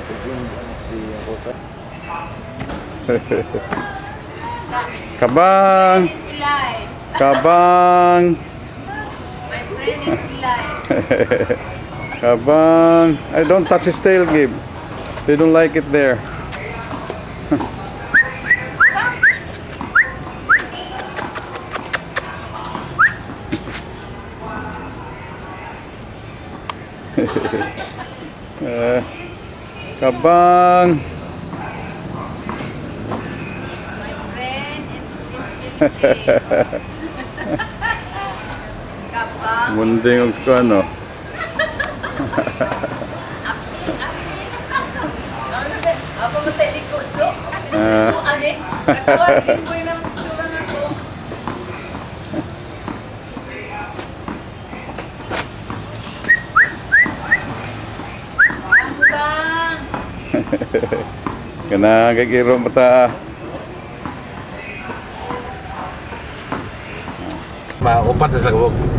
Si Rosa. Kabang! Kabang! My friend in life. Kabang! I don't touch his tail, Gabe. They don't like it there. Kabang! My friend in Kapang. Munding og ano. Apa matay likod so? Ah. So ani? Katawag ko ng tsura na to. Bang. Kana gagiro mata. Maupat na sila kabog.